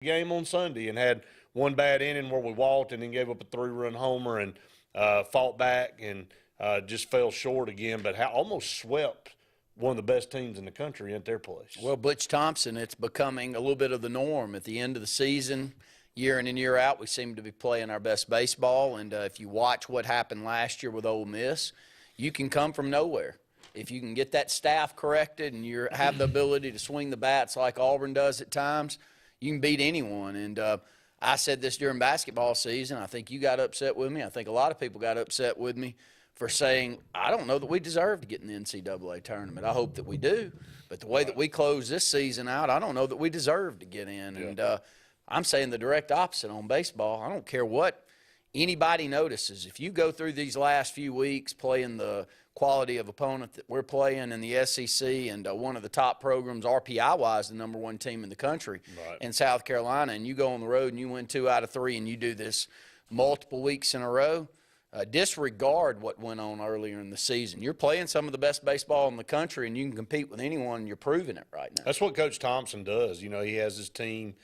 game on Sunday and had one bad inning where we walked and then gave up a 3-run homer and fought back and just fell short again, but almost swept one of the best teams in the country at their place. Well, Butch Thompson, it's becoming a little bit of the norm. At the end of the season, year in and year out, we seem to be playing our best baseball. And if you watch what happened last year with Ole Miss, you can come from nowhere. If you can get that staff corrected and you have the ability to swing the bats like Auburn does at times, you can beat anyone. And I said this during basketball season. I think you got upset with me. I think a lot of people got upset with me for saying, I don't know that we deserve to get in the NCAA tournament. I hope that we do. But the way that we close this season out, I don't know that we deserve to get in. Yeah. And I'm saying the direct opposite on baseball. I don't care what anybody notices. If you go through these last few weeks playing the quality of opponent that we're playing in the SEC and one of the top programs, RPI-wise, the #1 team in the country in South Carolina, and you go on the road and you win 2 out of 3 and you do this multiple weeks in a row, disregard what went on earlier in the season. You're playing some of the best baseball in the country, and you can compete with anyone, and you're proving it right now. That's what Coach Thompson does. You know, he has his team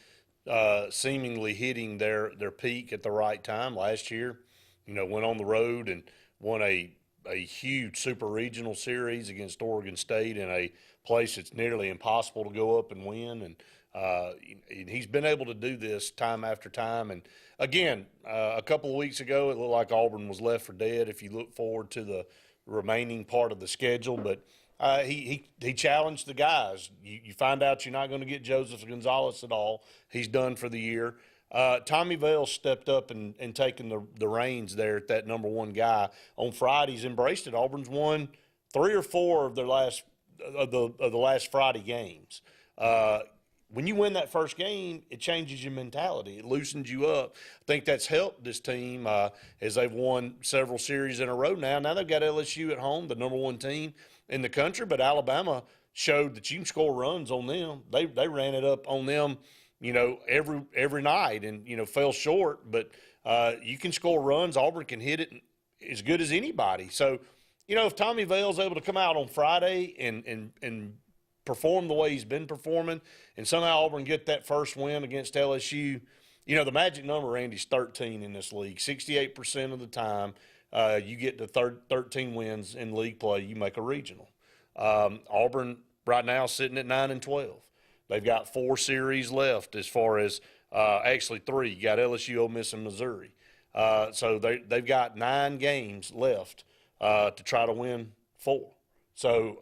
seemingly hitting their peak at the right time. Last year, you know, went on the road and won a huge super regional series against Oregon State in a place it's nearly impossible to go up and win. And he's been able to do this time after time. And again, a couple of weeks ago, it looked like Auburn was left for dead if you look forward to the remaining part of the schedule. But he challenged the guys. You find out you're not going to get Joseph Gonzalez at all. He's done for the year. Tommy Vale stepped up and taken the reins there at that #1 guy. On Friday, he's embraced it. Auburn's won 3 or 4 of their last Friday games. When you win that first game, it changes your mentality. It loosens you up. I think that's helped this team as they've won several series in a row now. Now they've got LSU at home, the #1 team in the country, but Alabama showed that you can score runs on them. They ran it up on them, you know, every night and, you know, fell short. But you can score runs. Auburn can hit it as good as anybody. So, you know, if Tommy Vale's able to come out on Friday and perform the way he's been performing, and somehow Auburn get that first win against LSU, you know, the magic number, Randy, is 13 in this league. 68% of the time you get to 13 wins in league play, you make a regional. Auburn right now sitting at 9-12. They've got 4 series left as far as actually 3. You got LSU, Ole Miss, and Missouri. So they've got 9 games left to try to win 4. So,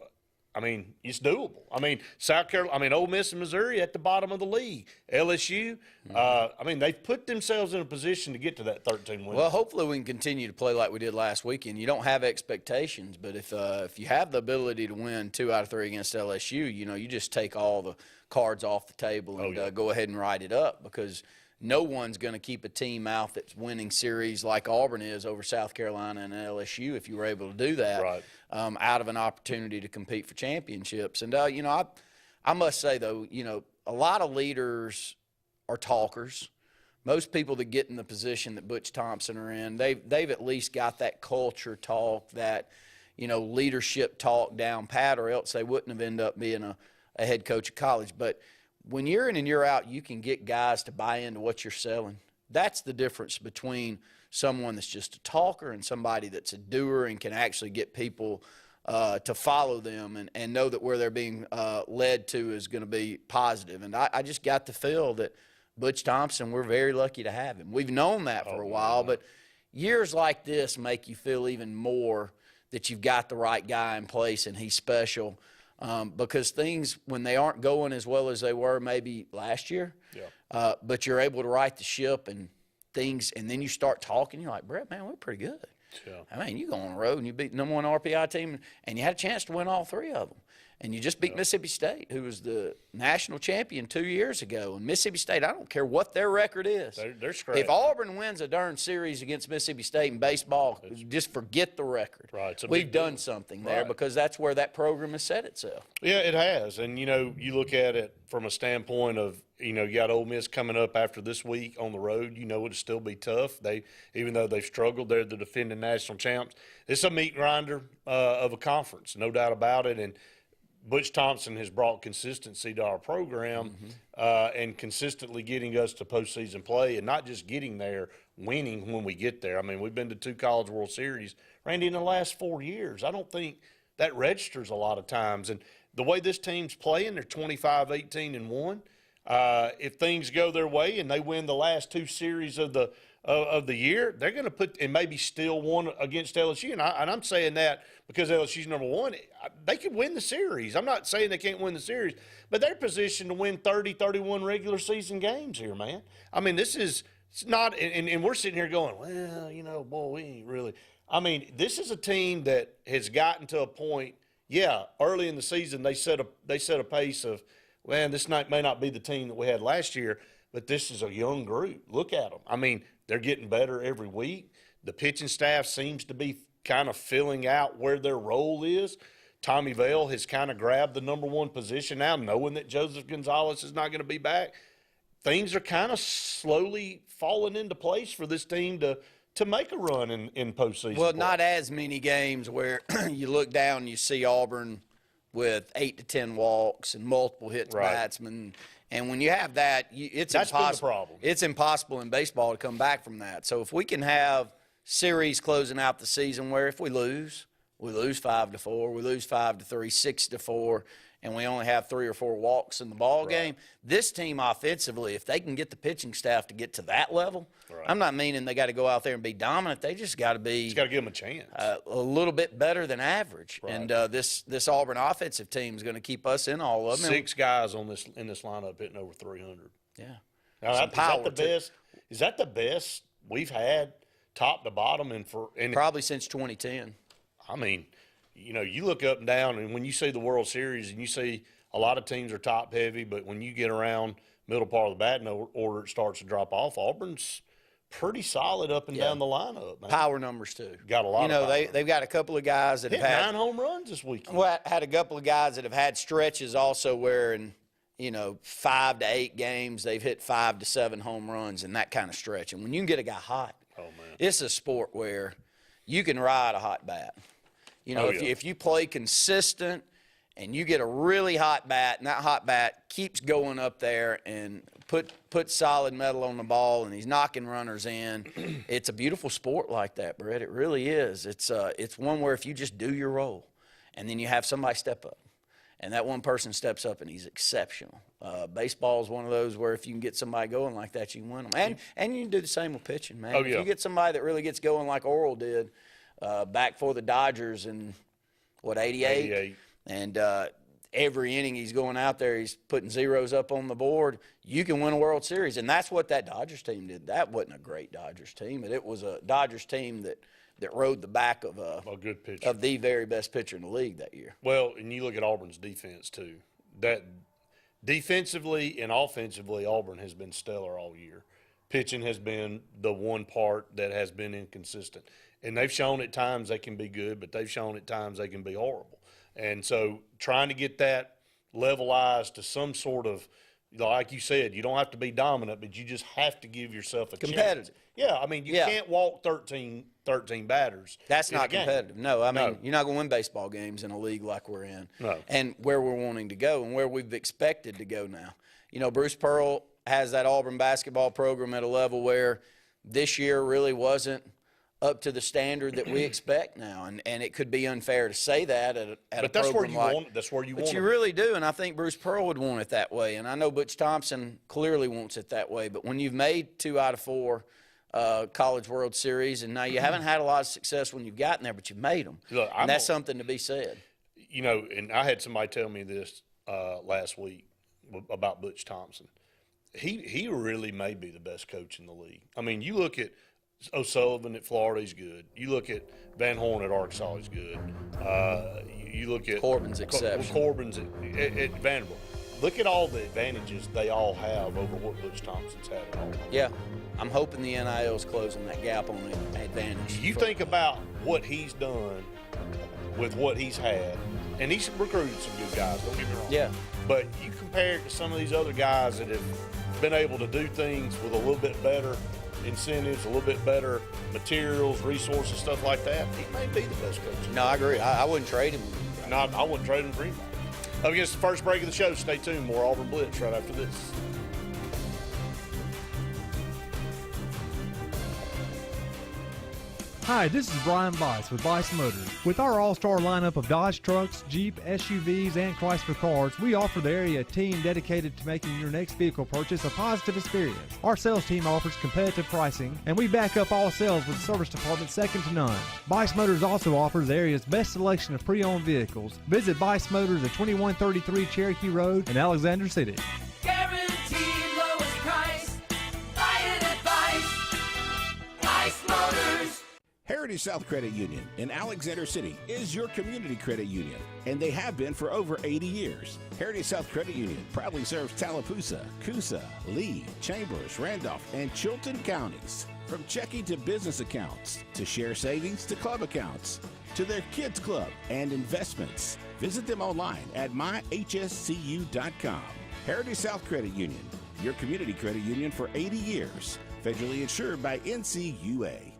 I mean, it's doable. I mean, Ole Miss and Missouri at the bottom of the league. LSU, I mean, they've put themselves in a position to get to that 13 wins. Well, hopefully we can continue to play like we did last weekend. You don't have expectations, but if you have the ability to win 2 out of 3 against LSU, you know, you just take all the cards off the table and go ahead and write it up, because no one's going to keep a team out that's winning series like Auburn is over South Carolina and LSU, if you were able to do that, out of an opportunity to compete for championships. And, you know, I must say, though, you know, a lot of leaders are talkers. Most people that get in the position that Butch Thompson are in, they've at least got that culture talk, that, you know, leadership talk down pat, or else they wouldn't have ended up being a head coach of college. But when you're in and you're out, you can get guys to buy into what you're selling. That's the difference between someone that's just a talker and somebody that's a doer and can actually get people to follow them and know that where they're being led to is going to be positive. And I just got the feel that Butch Thompson, we're very lucky to have him. We've known that for a while, but years like this make you feel even more that you've got the right guy in place and he's special. Because things, when they aren't going as well as they were maybe last year, but you're able to right the ship and things, and then you start talking, you're like, Brett, man, we're pretty good. I mean, you go on the road and you beat the #1 RPI team, and you had a chance to win all 3 of them. And you just beat Mississippi State, who was the national champion 2 years ago. And Mississippi State, I don't care what their record is. They're scrappy. If Auburn wins a darn series against Mississippi State in baseball, just forget the record. We've done something there, because that's where that program has set itself. Yeah, it has. And, you know, you look at it from a standpoint of, you know, you got Ole Miss coming up after this week on the road. You know it'll still be tough. Even though they've struggled, they're the defending national champs. It's a meat grinder of a conference, no doubt about it. And Butch Thompson has brought consistency to our program and consistently getting us to postseason play, and not just getting there, winning when we get there. I mean, we've been to 2 College World Series, Randy, in the last 4 years. I don't think that registers a lot of times. And the way this team's playing, they're 25-18-1. If things go their way and they win the last 2 series of the year, they're going to put and maybe still one against LSU. And I'm saying that because LSU's number 1. They could win the series. I'm not saying they can't win the series, but they're positioned to win 30, 31 regular season games here, man. I mean, it's not, and we're sitting here going, well, boy, we ain't really. I mean, this is a team that has gotten to a point. Yeah, early in the season they set a pace of, man, this may not be the team that we had last year, but this is a young group. Look at them. I mean, they're getting better every week. The pitching staff seems to be kind of filling out where their role is. Tommy Vale has kind of grabbed the number 1 position now, knowing that Joseph Gonzalez is not going to be back. Things are kind of slowly falling into place for this team to make a run in postseason. Well, not as many games where you look down and you see Auburn with 8 to 10 walks and multiple hits batsmen. And when you have that, it's That's impossible. Been the problem. It's impossible in baseball to come back from that. So if we can have series closing out the season where if we lose 5-4, we lose 5-3, 6-4, and we only have 3 or 4 walks in the ball game. This team offensively, if they can get the pitching staff to get to that level, I'm not meaning they got to go out there and be dominant. They just got to be. Just got to give them a chance. A little bit better than average. And this Auburn offensive team is going to keep us in all of them. 6 guys in this lineup hitting over 300. Yeah. Now, is that the best we've had, top to bottom, and probably since 2010. I mean, you look up and down, and when you see the World Series and you see a lot of teams are top heavy, but when you get around middle part of the batting order, it starts to drop off. Auburn's pretty solid up and down the lineup, man. Power numbers too. Got a lot. They've got a couple of guys that hit have had 9 home runs this weekend. Well, had a couple of guys that have had stretches also where in 5 to 8 games they've hit 5 to 7 home runs in that kind of stretch. And when you can get a guy hot, it's a sport where you can ride a hot bat. If you play consistent and you get a really hot bat, and that hot bat keeps going up there and put solid metal on the ball, and he's knocking runners in, it's a beautiful sport like that, Brett. It really is. It's one where if you just do your role, and then you have somebody step up, and that one person steps up and he's exceptional. Baseball is one of those where if you can get somebody going like that, you can win them. And you can do the same with pitching, man. If you get somebody that really gets going like Oral did, back for the Dodgers in, 88? And every inning he's going out there, he's putting zeros up on the board. You can win a World Series, and that's what that Dodgers team did. That wasn't a great Dodgers team, but it was a Dodgers team that rode the back of a good pitcher, of the very best pitcher in the league that year. Well, and you look at Auburn's defense too. That defensively and offensively, Auburn has been stellar all year. Pitching has been the one part that has been inconsistent. And they've shown at times they can be good, but they've shown at times they can be horrible. And so trying to get that levelized to some sort of, like you said, you don't have to be dominant, but you just have to give yourself a competitive chance. Yeah, I mean, you can't walk 13 batters. That's not competitive. No, I mean, you're not going to win baseball games in a league like we're in. No. And where we're wanting to go and where we've expected to go now. Bruce Pearl has that Auburn basketball program at a level where this year really wasn't up to the standard that we expect now, and it could be unfair to say that at but a that's program that's where you want. But you really do, and I think Bruce Pearl would want it that way, and I know Butch Thompson clearly wants it that way. But when you've made 2 out of 4 College World Series, and now you haven't had a lot of success when you've gotten there, but you've made them, and that's something to be said. And I had somebody tell me this last week about Butch Thompson. He really may be the best coach in the league. I mean, you look at O'Sullivan at Florida, he's good. You look at Van Horn at Arkansas, he's good. You look at Corbin's exception. Corbin's at Vanderbilt. Look at all the advantages they all have over what Butch Thompson's had at Auburn. Yeah, I'm hoping the NIL is closing that gap on the advantage. You think about what he's done with what he's had, and he's recruited some good guys, don't get me wrong. Yeah. But you compare it to some of these other guys that have been able to do things with a little bit better incentives, a little bit better materials, resources, stuff like that. He may be the best coach. No, I agree. I wouldn't trade him. I wouldn't trade him for anybody. Up against the first break of the show. Stay tuned. More Auburn Blitz right after this. Hi, this is Brian Bice with Bice Motors. With our all-star lineup of Dodge trucks, Jeep, SUVs, and Chrysler cars, we offer the area team dedicated to making your next vehicle purchase a positive experience. Our sales team offers competitive pricing, and we back up all sales with a service department second to none. Bice Motors also offers the area's best selection of pre-owned vehicles. Visit Bice Motors at 2133 Cherokee Road in Alexander City. Guaranteed lowest price. Buy it at Bice. Bice Motors. Heritage South Credit Union in Alexander City is your community credit union, and they have been for over 80 years. Heritage South Credit Union proudly serves Tallapoosa, Coosa, Lee, Chambers, Randolph, and Chilton counties. From checking to business accounts, to share savings to club accounts, to their kids club and investments. Visit them online at myhscu.com. Heritage South Credit Union, your community credit union for 80 years. Federally insured by NCUA.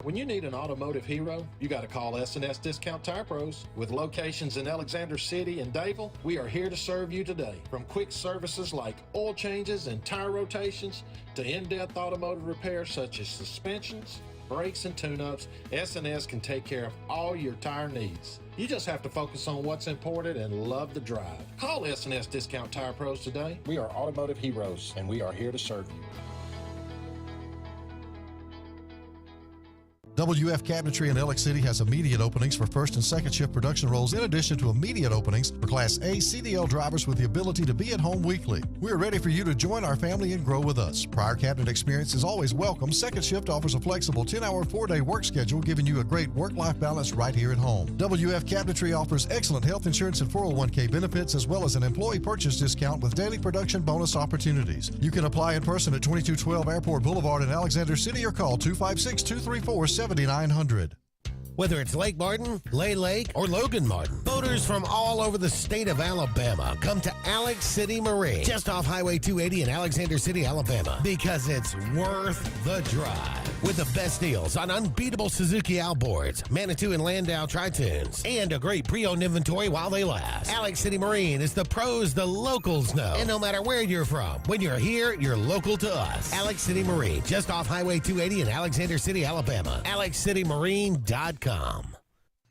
When you need an automotive hero, you got to call S&S Discount Tire Pros. With locations in Alexander City and Dayville, we are here to serve you today. From quick services like oil changes and tire rotations to in-depth automotive repairs such as suspensions, brakes, and tune-ups, S&S can take care of all your tire needs. You just have to focus on what's important and love the drive. Call S&S Discount Tire Pros today. We are automotive heroes, and we are here to serve you. WF Cabinetry in Alex City has immediate openings for first and second shift production roles in addition to immediate openings for Class A CDL drivers with the ability to be at home weekly. We are ready for you to join our family and grow with us. Prior cabinet experience is always welcome. Second shift offers a flexible 10-hour, 4-day work schedule, giving you a great work-life balance right here at home. WF Cabinetry offers excellent health insurance and 401k benefits, as well as an employee purchase discount with daily production bonus opportunities. You can apply in person at 2212 Airport Boulevard in Alexander City or call 256-234-7900. Whether it's Lake Martin, Lay Lake, or Logan Martin, boaters from all over the state of Alabama come to Alex City Marine, just off Highway 280 in Alexander City, Alabama, because it's worth the drive. With the best deals on unbeatable Suzuki outboards, Manitou and Landau Tritoons, and a great pre-owned inventory while they last. Alex City Marine is the pros the locals know. And no matter where you're from, when you're here, you're local to us. Alex City Marine, just off Highway 280 in Alexander City, Alabama. AlexCityMarine.com.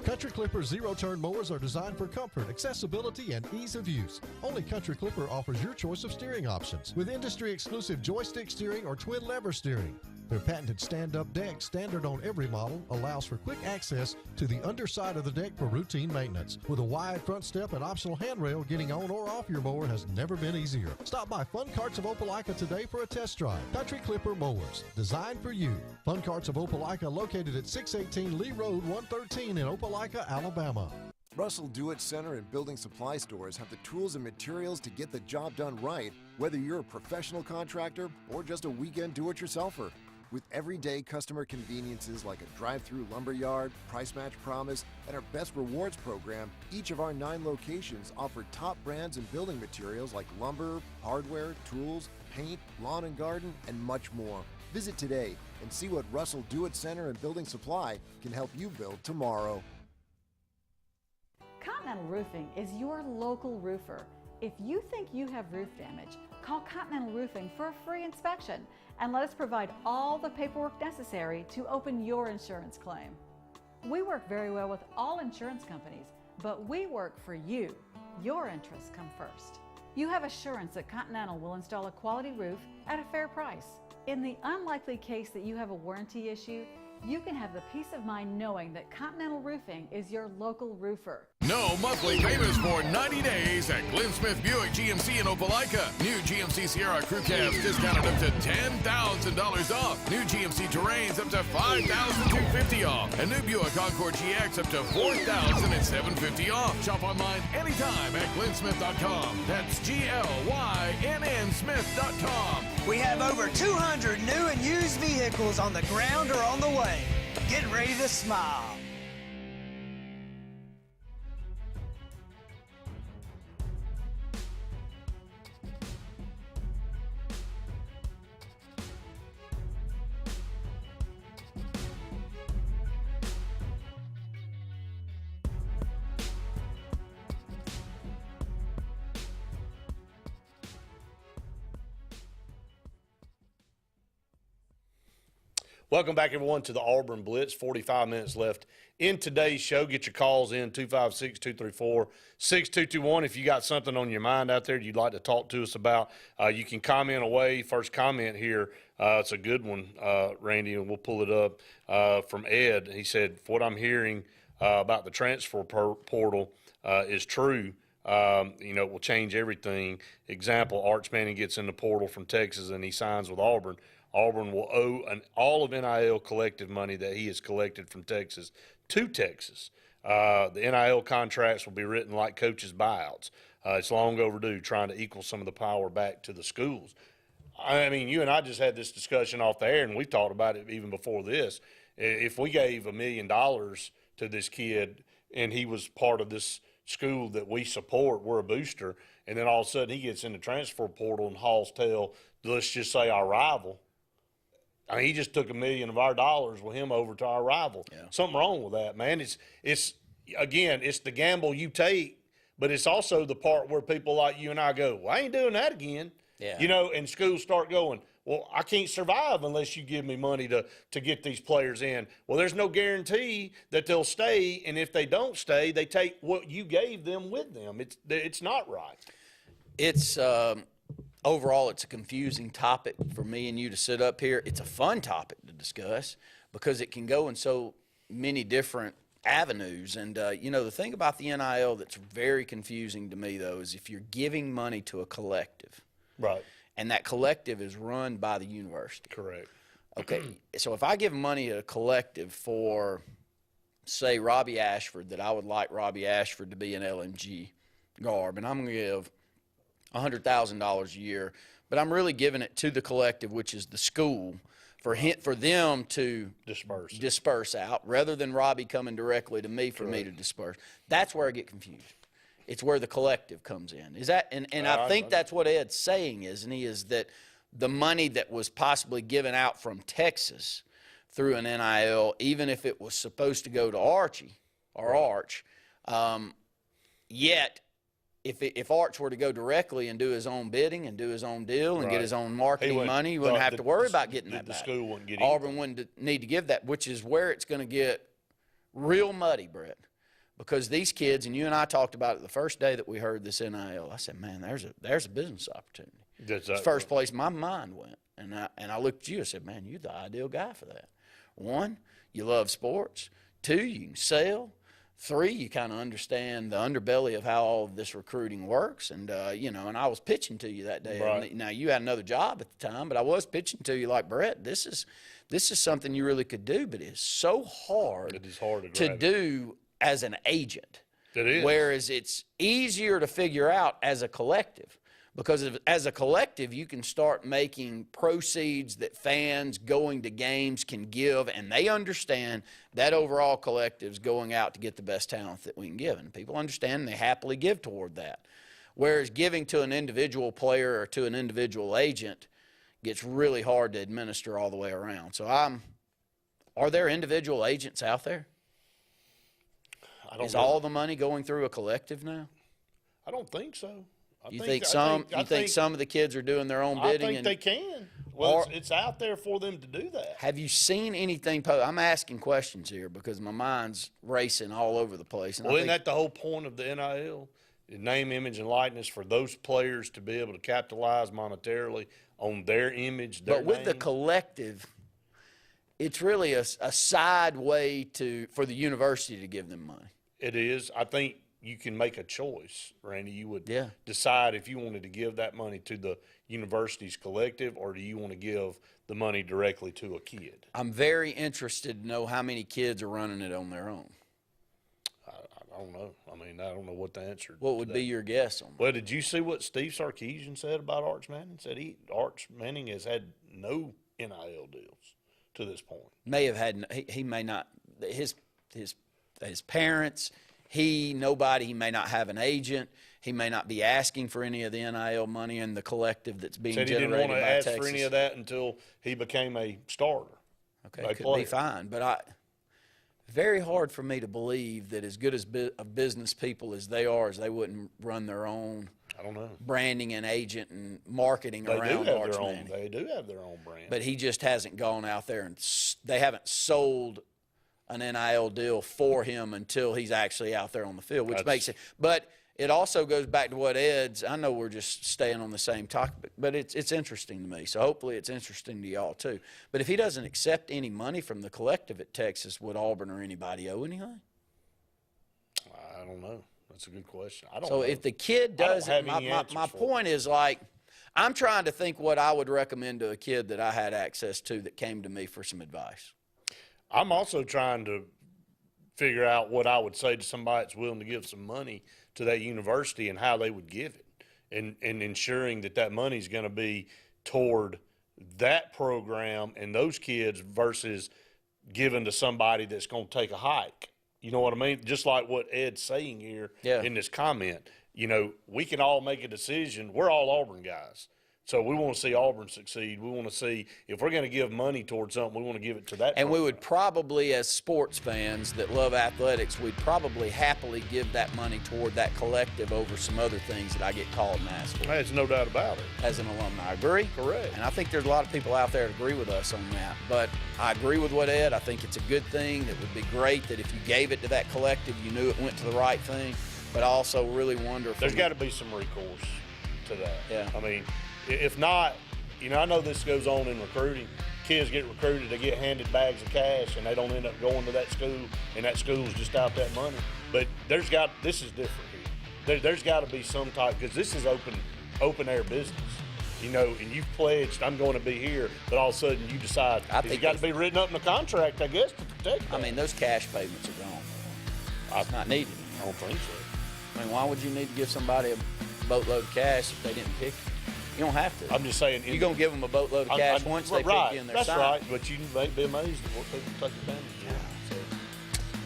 Country Clipper zero-turn mowers are designed for comfort, accessibility, and ease of use. Only Country Clipper offers your choice of steering options with industry-exclusive joystick steering or twin-lever steering. Their patented stand-up deck, standard on every model, allows for quick access to the underside of the deck for routine maintenance. With a wide front step and optional handrail, getting on or off your mower has never been easier. Stop by Fun Carts of Opelika today for a test drive. Country Clipper mowers, designed for you. Fun Carts of Opelika, located at 618 Lee Road, 113 in Opelika, Alabama. Russell Do-It Center and building supply stores have the tools and materials to get the job done right, whether you're a professional contractor or just a weekend do-it-yourselfer. With everyday customer conveniences like a drive-through lumberyard, price match promise, and our best rewards program, each of our 9 locations offer top brands and building materials like lumber, hardware, tools, paint, lawn and garden, and much more. Visit today and see what Russell Do-It Center and Building Supply can help you build tomorrow. Continental Roofing is your local roofer. If you think you have roof damage, call Continental Roofing for a free inspection and let us provide all the paperwork necessary to open your insurance claim. We work very well with all insurance companies, but we work for you. Your interests come first. You have assurance that Continental will install a quality roof at a fair price. In the unlikely case that you have a warranty issue, you can have the peace of mind knowing that Continental Roofing is your local roofer. No monthly payments for 90 days at Glenn Smith Buick GMC in Opelika. New GMC Sierra Crew Cabs discounted up to $10,000 off. New GMC Terrains up to $5,250 off. And new Buick Encore GX up to $4,750 off. Shop online anytime at glennsmith.com. That's GLYNN Smith.com. We have over 200 new and used vehicles on the ground or on the way. Get ready to smile. Welcome back, everyone, to the Auburn Blitz. 45 minutes left in today's show. Get your calls in, 256-234-6221. If you got something on your mind out there you'd like to talk to us about, you can comment away. First comment here, it's a good one, Randy, and we'll pull it up from Ed. He said, what I'm hearing about the transfer portal is true. It will change everything. Example, Arch Manning gets in the portal from Texas and he signs with Auburn. Auburn will owe all of NIL collective money that he has collected from Texas to Texas. The NIL contracts will be written like coaches' buyouts. It's long overdue, trying to equal some of the power back to the schools. I mean, you and I just had this discussion off the air, and we talked about it even before this. If we gave $1 million to this kid and he was part of this school that we support, we're a booster, and then all of a sudden he gets in the transfer portal and hauls tail, let's just say our rival. I mean, he just took $1 million of our dollars with him over to our rival. Yeah. Something wrong with that, man. It's again, it's the gamble you take, but it's also the part where people like you and I go, well, I ain't doing that again. Yeah. And schools start going, well, I can't survive unless you give me money to get these players in. Well, there's no guarantee that they'll stay, and if they don't stay, they take what you gave them with them. It's not right. It's overall, it's a confusing topic for me and you to sit up here. It's a fun topic to discuss because it can go in so many different avenues. And, the thing about the NIL that's very confusing to me, though, is if you're giving money to a collective. Right. And that collective is run by the university. Correct. Okay, so if I give money to a collective for, say, Robbie Ashford, that I would like Robbie Ashford to be an LMG garb, and I'm going to give $100,000 a year, but I'm really giving it to the collective, which is the school, for them to disperse out, rather than Robbie coming directly to me for me to disperse. That's where I get confused. It's where the collective comes in. Is that and I think that's what Ed's saying, isn't he? Is that the money that was possibly given out from Texas through an NIL, even if it was supposed to go to Archie or Arch, yet if Arch were to go directly and do his own bidding and do his own deal and get his own marketing money, he wouldn't have to worry about getting that back. The school wouldn't get Auburn wouldn't need to give that, which is where it's going to get real muddy, Brett. Because these kids, and you and I talked about it the first day that we heard this NIL, I said, man, there's a business opportunity. It's the first place my mind went. And I looked at you and said, man, you're the ideal guy for that. 1, you love sports. 2, you can sell. 3, you kind of understand the underbelly of how all of this recruiting works. And, and I was pitching to you that day. Right. Now, you had another job at the time, but I was pitching to you like, Brett, this is something you really could do, but it's so hard, to do as an agent. It is. Whereas it's easier to figure out as a collective. Because as a collective, you can start making proceeds that fans going to games can give, and they understand that overall collective's going out to get the best talent that we can give. And people understand, and they happily give toward that. Whereas giving to an individual player or to an individual agent gets really hard to administer all the way around. So are there individual agents out there? Is all the money going through a collective now? I don't think so. You think some of the kids are doing their own bidding? I think they can. Well, it's out there for them to do that. Have you seen anything? I'm asking questions here because my mind's racing all over the place. Well, isn't that the whole point of the NIL? Name, image, and likeness for those players to be able to capitalize monetarily on their image, their But with name. the collective, it's really a side way for the university to give them money. It is. I think you can make a choice, Randy. You would decide if you wanted to give that money to the university's collective, or do you want to give the money directly to a kid? I'm very interested to know how many kids are running it on their own. I don't know. I mean, I don't know what the answer. What would be your guess on that? Well, did you see what Steve Sarkisian said about Arch Manning? Said Arch Manning has had no NIL deals to this point. May have had. He may not. His parents. He may not have an agent. He may not be asking for any of the NIL money in the collective that's being generated by Texas. Said he didn't want to ask for any of that until he became a starter. Okay, could be fine. But very hard for me to believe that as good as of business people as they wouldn't run their own I don't know. branding and agent and marketing around Arch Manning. They do have their own brand. But he just hasn't gone out there and they haven't sold an NIL deal for him until he's actually out there on the field, which makes it. But it also goes back to what Ed's. I know we're just staying on the same topic, but it's interesting to me. So hopefully it's interesting to y'all too. But if he doesn't accept any money from the collective at Texas, would Auburn or anybody owe anything? I don't know. That's a good question. I don't So know. if the kid doesn't, my point is, like, I'm trying to think what I would recommend to a kid that I had access to that came to me for some advice. I'm also trying to figure out what I would say to somebody that's willing to give some money to that university and how they would give it, and ensuring that that money is going to be toward that program and those kids versus given to somebody that's going to take a hike. You know what I mean? Just like what Ed's saying here in this comment. You know, we can all make a decision. We're all Auburn guys. So we want to see Auburn succeed. We want to see, if we're going to give money towards something, we want to give it to that And program. we would probably, as sports fans that love athletics, we'd probably happily give that money toward that collective over some other things that I get called and asked for. There's no doubt about it. As an alumni. I agree. Correct. And I think there's a lot of people out there that agree with us on that. But I agree with what Ed. I think it's a good thing. It would be great that if you gave it to that collective, you knew it went to the right thing. But I also really wonder if There's got to be some recourse to that. Yeah. I mean, if not, you know, I know this goes on in recruiting. Kids get recruited, they get handed bags of cash, and they don't end up going to that school, and that school's just out that money. But this is different here. There's got to be some type, because this is open air business. You know, and you've pledged, I'm going to be here, but all of a sudden you decide it's got to be written up in the contract, I guess, to protect that. I mean, those cash payments are gone. It's not needed. I don't think so. I mean, why would you need to give somebody a boatload of cash if they didn't pick you? You don't have to. I'm just saying. You're going to give them a boatload of cash once they pick you in their That's sign. right, but you may be amazed at what people take advantage of. So,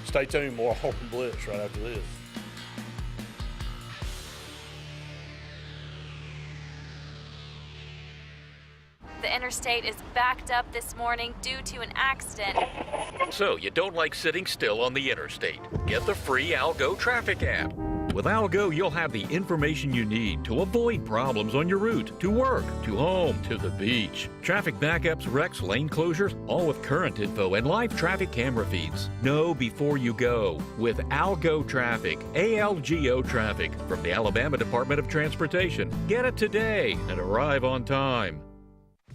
stay tuned, more Auburn Blitz right after this. The interstate is backed up this morning due to an accident. So you don't like sitting still on the interstate? Get the free Algo traffic app. With Algo, you'll have the information you need to avoid problems on your route to work, to home, to the beach. Traffic backups, wrecks, lane closures, all with current info and live traffic camera feeds. Know before you go with Algo Traffic, ALGO Traffic from the Alabama Department of Transportation. Get it today and arrive on time.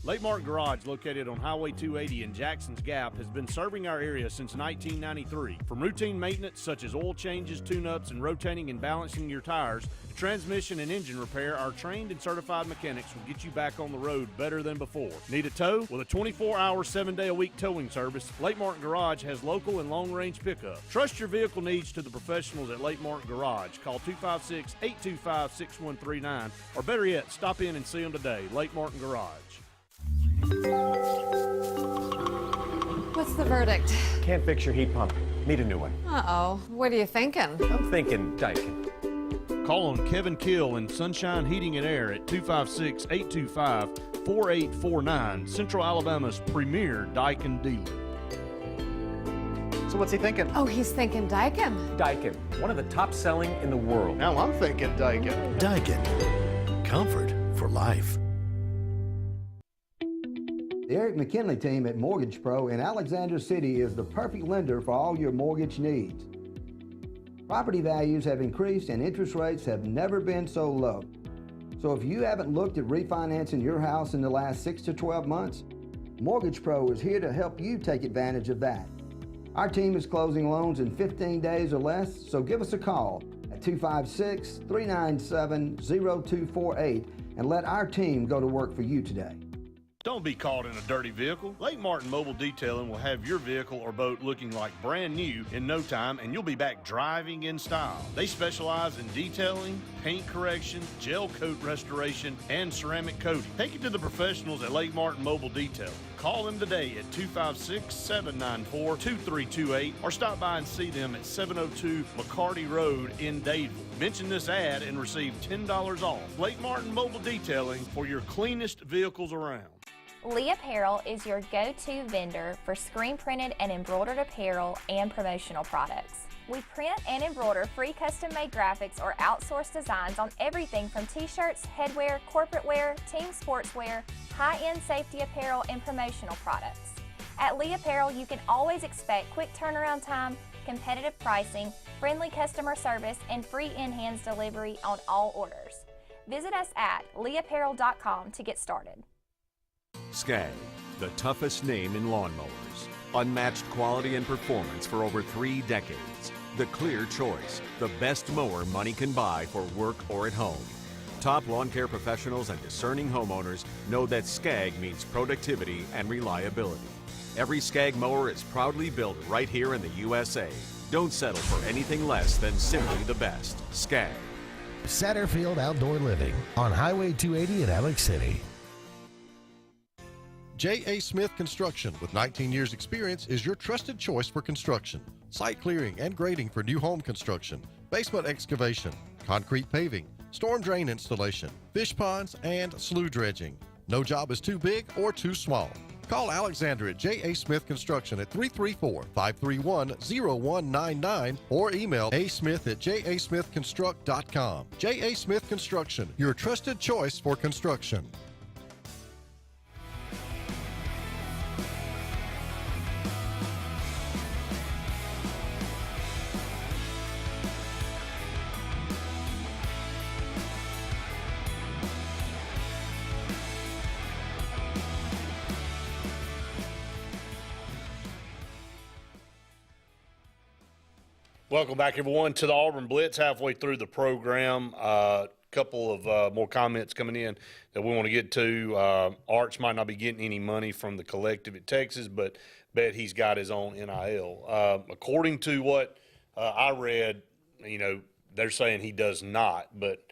Lake Martin Garage, located on Highway 280 in Jackson's Gap, has been serving our area since 1993. From routine maintenance such as oil changes, tune-ups, and rotating and balancing your tires, to transmission and engine repair, our trained and certified mechanics will get you back on the road better than before. Need a tow? With a 24-hour, 7-day-a-week towing service, Lake Martin Garage has local and long-range pickup. Trust your vehicle needs to the professionals at Lake Martin Garage. Call 256-825-6139, or better yet, stop in and see them today. Lake Martin Garage. What's the verdict? Can't fix your heat pump. Need a new one. Uh-oh. What are you thinking? I'm thinking Daikin. Call on Kevin Kill and Sunshine Heating and Air at 256-825-4849, Central Alabama's premier Daikin dealer. So what's he thinking? Oh, he's thinking Daikin. Daikin, one of the top selling in the world. Now I'm thinking Daikin. Daikin. Comfort for life. The Eric McKinley team at Mortgage Pro in Alexander City is the perfect lender for all your mortgage needs. Property values have increased and interest rates have never been so low. So if you haven't looked at refinancing your house in the last 6 to 12 months, Mortgage Pro is here to help you take advantage of that. Our team is closing loans in 15 days or less, so give us a call at 256-397-0248 and let our team go to work for you today. Don't be caught in a dirty vehicle. Lake Martin Mobile Detailing will have your vehicle or boat looking like brand new in no time, and you'll be back driving in style. They specialize in detailing, paint correction, gel coat restoration, and ceramic coating. Take it to the professionals at Lake Martin Mobile Detailing. Call them today at 256-794-2328 or stop by and see them at 702 McCarty Road in Dadeville. Mention this ad and receive $10 off. Lake Martin Mobile Detailing for your cleanest vehicles around. Lee Apparel is your go-to vendor for screen printed and embroidered apparel and promotional products. We print and embroider free custom-made graphics or outsourced designs on everything from t-shirts, headwear, corporate wear, team sportswear, high-end safety apparel, and promotional products. At Lee Apparel, you can always expect quick turnaround time, competitive pricing, friendly customer service, and free in-hands delivery on all orders. Visit us at leeapparel.com to get started. SCAG, the toughest name in lawnmowers. Unmatched quality and performance for over 3 decades. The clear choice, the best mower money can buy for work or at home. Top lawn care professionals and discerning homeowners know that SCAG means productivity and reliability. Every SCAG mower is proudly built right here in the USA. Don't settle for anything less than simply the best. SCAG. Satterfield Outdoor Living on Highway 280 in Alex City. J.A. Smith Construction, with 19 years experience, is your trusted choice for construction. Site clearing and grading for new home construction, basement excavation, concrete paving, storm drain installation, fish ponds, and slough dredging. No job is too big or too small. Call Alexander at J.A. Smith Construction at 334-531-0199 or email asmith@jasmithconstruct.com. J.A. Smith Construction, your trusted choice for construction. Welcome back, everyone, to the Auburn Blitz. Halfway through the program, couple of more comments coming in that we want to get to. Arch might not be getting any money from the collective at Texas, but bet he's got his own NIL. According to what I read, they're saying he does not, but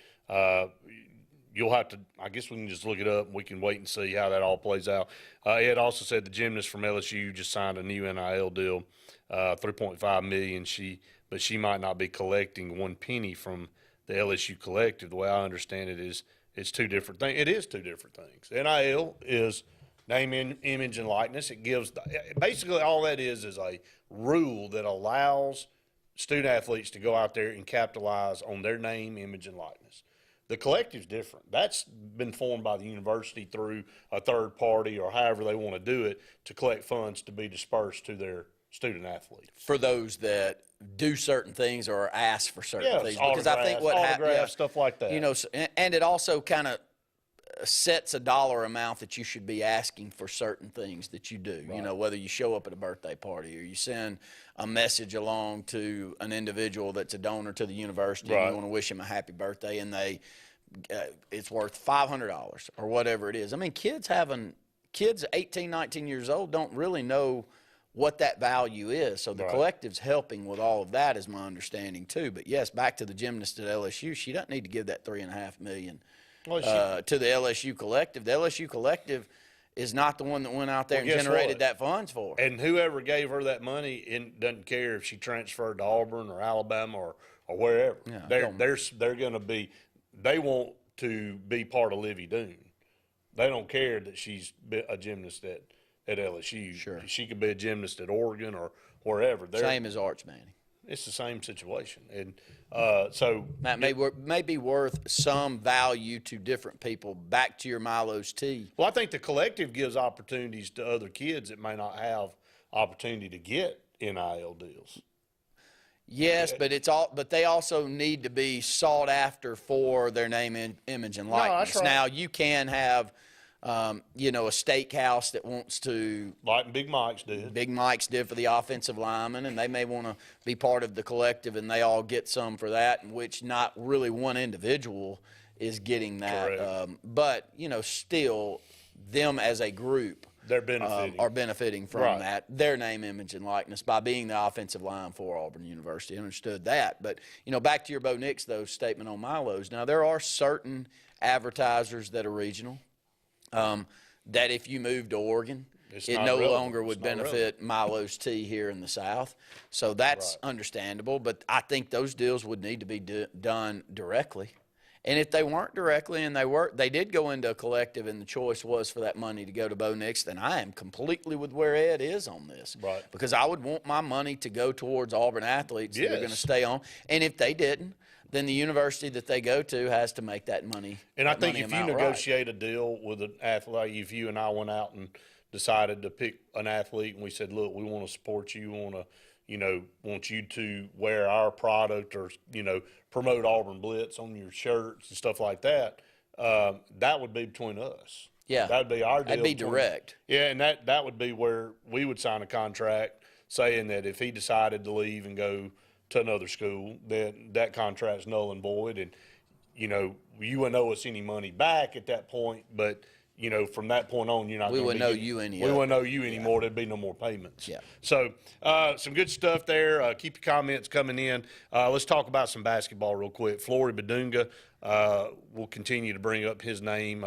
you'll have to, I guess we can just look it up and we can wait and see how that all plays out. Ed also said the gymnast from LSU just signed a new NIL deal, $3.5 million. But she might not be collecting one penny from the LSU collective. The way I understand it is it's two different things. It is two different things. NIL is name, image, and likeness. It gives basically all that is a rule that allows student athletes to go out there and capitalize on their name, image, and likeness. The collective's different. That's been formed by the university through a third party or however they want to do it to collect funds to be dispersed to their student athletes. For those that do certain things or ask for certain things. Because I think what happens, stuff like that. And it also kind of sets a dollar amount that you should be asking for certain things that you do. Right. Whether you show up at a birthday party or you send a message along to an individual that's a donor to the university and you want to wish him a happy birthday, and it's worth $500 or whatever it is. I mean, kids 18, 19 years old don't really know what that value is. So the collective's helping with all of that, is my understanding too. But yes, back to the gymnast at LSU, she doesn't need to give that $3.5 million to the LSU collective. The LSU collective is not the one that went out there and generated that funds for her. And whoever gave her that money doesn't care if she transferred to Auburn or Alabama or wherever. Yeah, they're going to be. They want to be part of Livy Doon. They don't care that she's a gymnast at LSU. Sure. She could be a gymnast at Oregon or wherever. Same as Arch Manning. It's the same situation. And so that may be worth some value to different people. Back to your Milo's Tea. Well, I think the collective gives opportunities to other kids that may not have opportunity to get NIL deals. Yes, but they also need to be sought after for their name, image, and likeness. No, that's right. Now, you can have a steakhouse that wants to, like Big Mike's did. Big Mike's did for the offensive linemen, and they may want to be part of the collective, and they all get some for that, in which not really one individual is getting that. But still, them as a group, they're benefiting. Are benefiting from that, their name, image, and likeness by being the offensive line for Auburn University. I understood that. But, back to your Bo Nix, though, statement on Milo's. Now, there are certain advertisers that are regional that if you move to Oregon, it no longer would benefit Milo's Tea here in the South. So that's understandable. But I think those deals would need to be done directly. And if they weren't directly and they did go into a collective and the choice was for that money to go to Bo Nix, then I am completely with where Ed is on this. Right. Because I would want my money to go towards Auburn athletes that are going to stay on. And if they didn't, then the university that they go to has to make that money. And I think money if you amount negotiate a deal with an athlete, like if you and I went out and decided to pick an athlete and we said, look, we want to support you, want you to wear our product or, promote Auburn Blitz on your shirts and stuff like that, that would be between us. Yeah. That would be our deal. That'd be direct. Yeah, and that would be where we would sign a contract saying that if he decided to leave and go to another school, then that contract's null and void. And, you wouldn't owe us any money back at that point, but from that point on, you're not. We wouldn't owe you any. We wouldn't owe you anymore. There'd be no more payments. Yeah. So some good stuff there. Keep your comments coming in. Let's talk about some basketball real quick. Flory Badunga. We'll continue to bring up his name.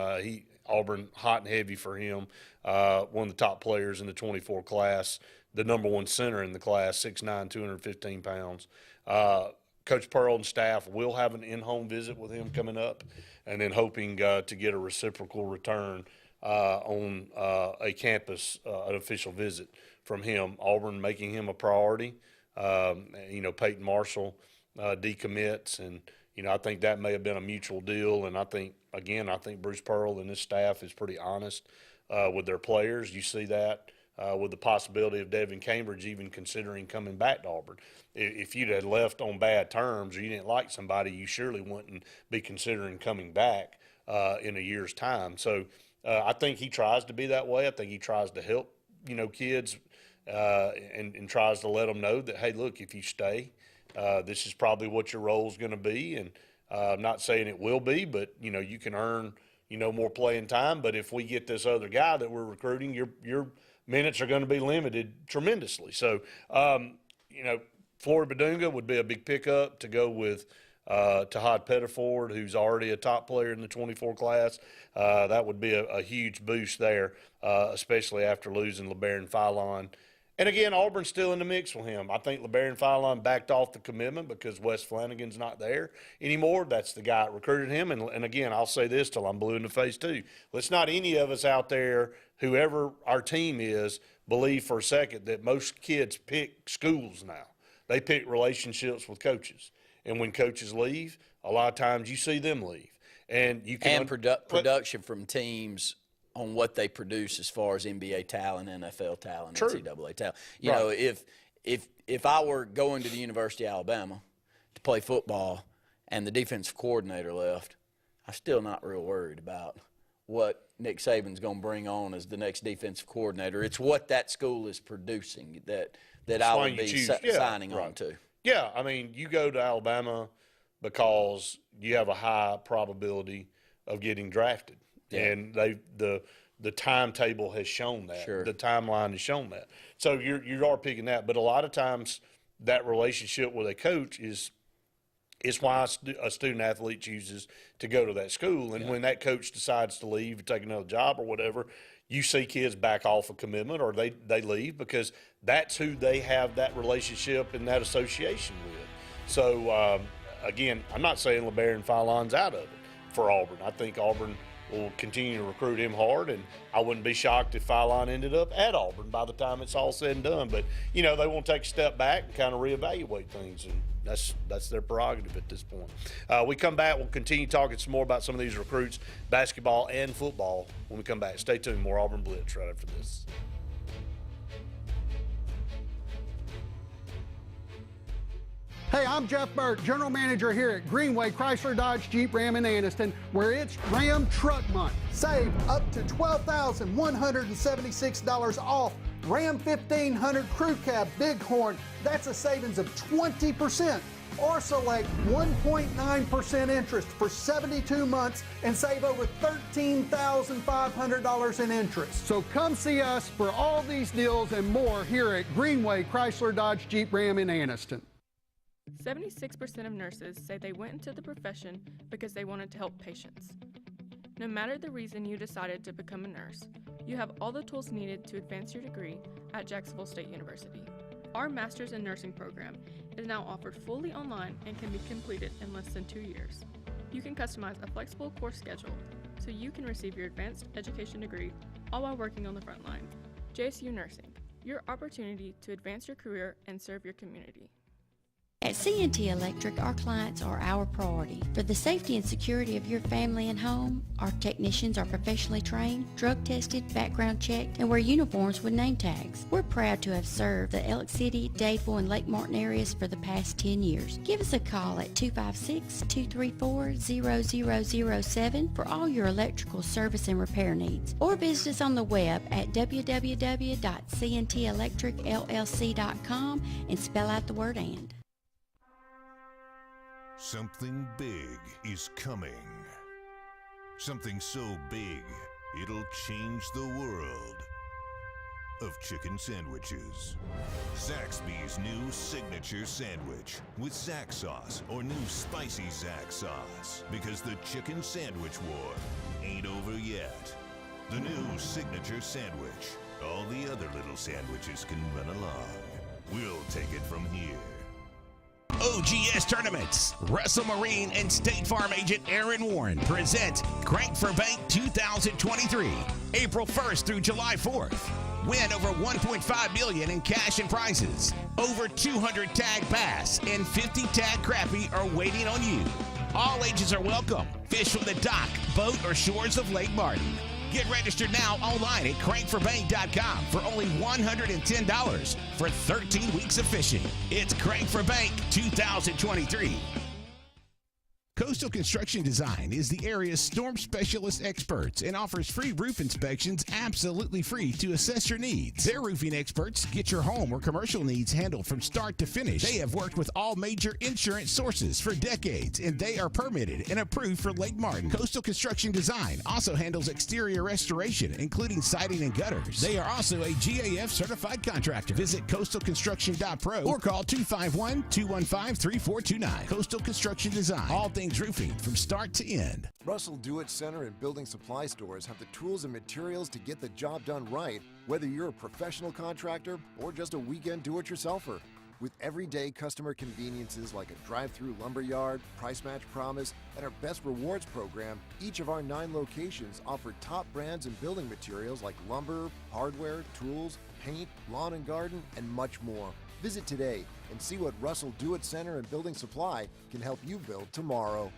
Auburn hot and heavy for him. One of the top players in the 24 class. The number one center in the class. 6'9", 215 pounds. Coach Pearl and staff will have an in-home visit with him coming up, and then hoping to get a reciprocal return on a campus, an official visit from him. Auburn making him a priority. Peyton Marshall decommits, and I think that may have been a mutual deal. And I think Bruce Pearl and his staff is pretty honest with their players. You see that. With the possibility of Devin Cambridge even considering coming back to Auburn. If you'd had left on bad terms or you didn't like somebody, you surely wouldn't be considering coming back in a year's time. So I think he tries to be that way. I think he tries to help, kids and tries to let them know that, hey, look, if you stay, this is probably what your role is going to be. And I'm not saying it will be, but, you can earn, more playing time. But if we get this other guy that we're recruiting, your minutes are going to be limited tremendously. So, Flory Badunga would be a big pickup to go with Tahad Pettiford, who's already a top player in the 24 class. That would be a huge boost there, especially after losing LeBaron Philon. And again, Auburn's still in the mix with him. I think LeBaron Philon backed off the commitment because Wes Flanagan's not there anymore. That's the guy that recruited him. And again, I'll say this till I'm blue in the face too. Let's not any of us out there, whoever our team is, believe for a second that most kids pick schools now. They pick relationships with coaches. And when coaches leave, a lot of times you see them leave. And you can production from teams on what they produce as far as NBA talent, NFL talent, True. NCAA talent. You know, if I were going to the University of Alabama to play football and the defensive coordinator left, I'm still not real worried about what Nick Saban's going to bring on as the next defensive coordinator. It's what that school is producing that I would be signing on to. Yeah, I mean, you go to Alabama because you have a high probability of getting drafted. Yeah. And the timetable has shown that. Sure. The timeline has shown that. So you are picking that. But a lot of times that relationship with a coach is why a student athlete chooses to go to that school. And when that coach decides to leave or take another job or whatever, you see kids back off a commitment or they leave because that's who they have that relationship and that association with. So, again, I'm not saying LeBaron Philon's out of it for Auburn. I think Auburn will continue to recruit him hard, and I wouldn't be shocked if Philon ended up at Auburn by the time it's all said and done. But, they won't take a step back and kind of reevaluate things, and that's their prerogative at this point. We come back, we'll continue talking some more about some of these recruits, basketball and football, when we come back. Stay tuned, more Auburn Blitz right after this. Hey, I'm Jeff Burt, General Manager here at Greenway Chrysler Dodge Jeep Ram in Anniston, where it's Ram Truck Month. Save up to $12,176 off Ram 1500 Crew Cab Bighorn. That's a savings of 20%. Or select 1.9% interest for 72 months and save over $13,500 in interest. So come see us for all these deals and more here at Greenway Chrysler Dodge Jeep Ram in Anniston. 76% of nurses say they went into the profession because they wanted to help patients. No matter the reason you decided to become a nurse, you have all the tools needed to advance your degree at Jacksonville State University. Our Master's in Nursing program is now offered fully online and can be completed in less than 2 years. You can customize a flexible course schedule so you can receive your advanced education degree all while working on the front line. JSU Nursing, your opportunity to advance your career and serve your community. At C&T Electric, our clients are our priority. For the safety and security of your family and home, our technicians are professionally trained, drug tested, background checked, and wear uniforms with name tags. We're proud to have served the Elk City, Dadeville, and Lake Martin areas for the past 10 years. Give us a call at 256-234-0007 for all your electrical service and repair needs, or visit us on the web at www.cntelectricllc.com and spell out the word "and." Something big is coming. Something so big, it'll change the world of chicken sandwiches. Zaxby's new signature sandwich with Zax sauce or new spicy Zax sauce. Because the chicken sandwich war ain't over yet. The new signature sandwich. All the other little sandwiches can run along. We'll take it from here. OGS Tournaments. Russell Marine and State Farm agent Aaron Warren present Crank for Bank 2023, April 1st through July 4th. Win over $1.5 million in cash and prizes. Over 200 tag bass and 50 tag crappie are waiting on you. All ages are welcome. Fish from the dock, boat, or shores of Lake Martin. Get registered now online at crankforbank.com for only $110 for 13 weeks of fishing. It's Crank for Bank 2023. Coastal Construction Design is the area's storm specialist experts and offers free roof inspections absolutely free to assess your needs. Their roofing experts get your home or commercial needs handled from start to finish. They have worked with all major insurance sources for decades, and they are permitted and approved for Lake Martin. Coastal Construction Design also handles exterior restoration, including siding and gutters. They are also a GAF certified contractor. Visit coastalconstruction.pro or call 251-215-3429. Coastal Construction Design. All things roofing from start to end. Russell Do-It Center and building supply stores have the tools and materials to get the job done right, whether you're a professional contractor or just a weekend do-it-yourselfer. With everyday customer conveniences like a drive-through lumberyard, price match promise, and our best rewards program, each of our 9 locations offer top brands and building materials like lumber, hardware, tools, paint, lawn and garden, and much more. Visit today and see what Russell Do-It Center and Building Supply can help you build tomorrow.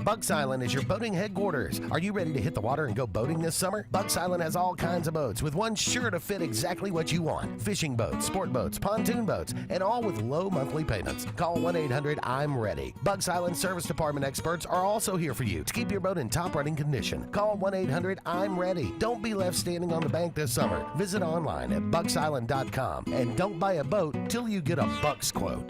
Bugs Island is your boating headquarters. Are you ready to hit the water and go boating this summer? Bugs Island has all kinds of boats, with one sure to fit exactly what you want. Fishing boats, sport boats, pontoon boats, and all with low monthly payments. Call 1-800-I'm-READY. Bugs Island Service Department experts are also here for you to keep your boat in top running condition. Call 1-800-I'm-READY. Don't be left standing on the bank this summer. Visit online at bugsisland.com and don't buy a boat till you get a Bucks quote.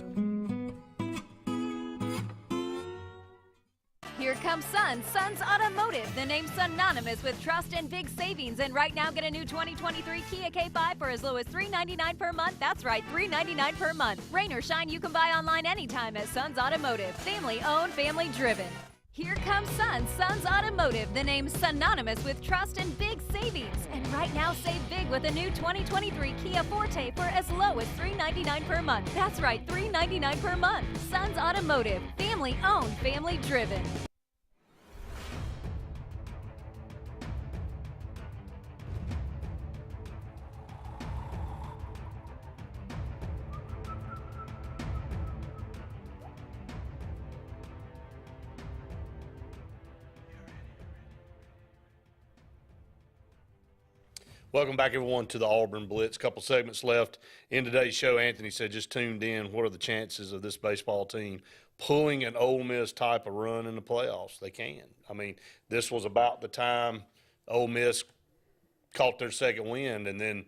Here comes Sun's Automotive, the name synonymous with trust and big savings. And right now, get a new 2023 Kia K5 for as low as $399 per month. That's right, $399 per month. Rain or shine, you can buy online anytime at Sun's Automotive. Family owned, family driven. Here comes Sun's Automotive, the name synonymous with trust and big savings. And right now, save big with a new 2023 Kia Forte for as low as $399 per month. That's right, $399 per month. Sun's Automotive, family owned, family driven. Welcome back, everyone, to the Auburn Blitz. Couple segments left in today's show. Anthony said, just tuned in. What are the chances of this baseball team pulling an Ole Miss type of run in the playoffs? They can. I mean, this was about the time Ole Miss caught their second wind, and then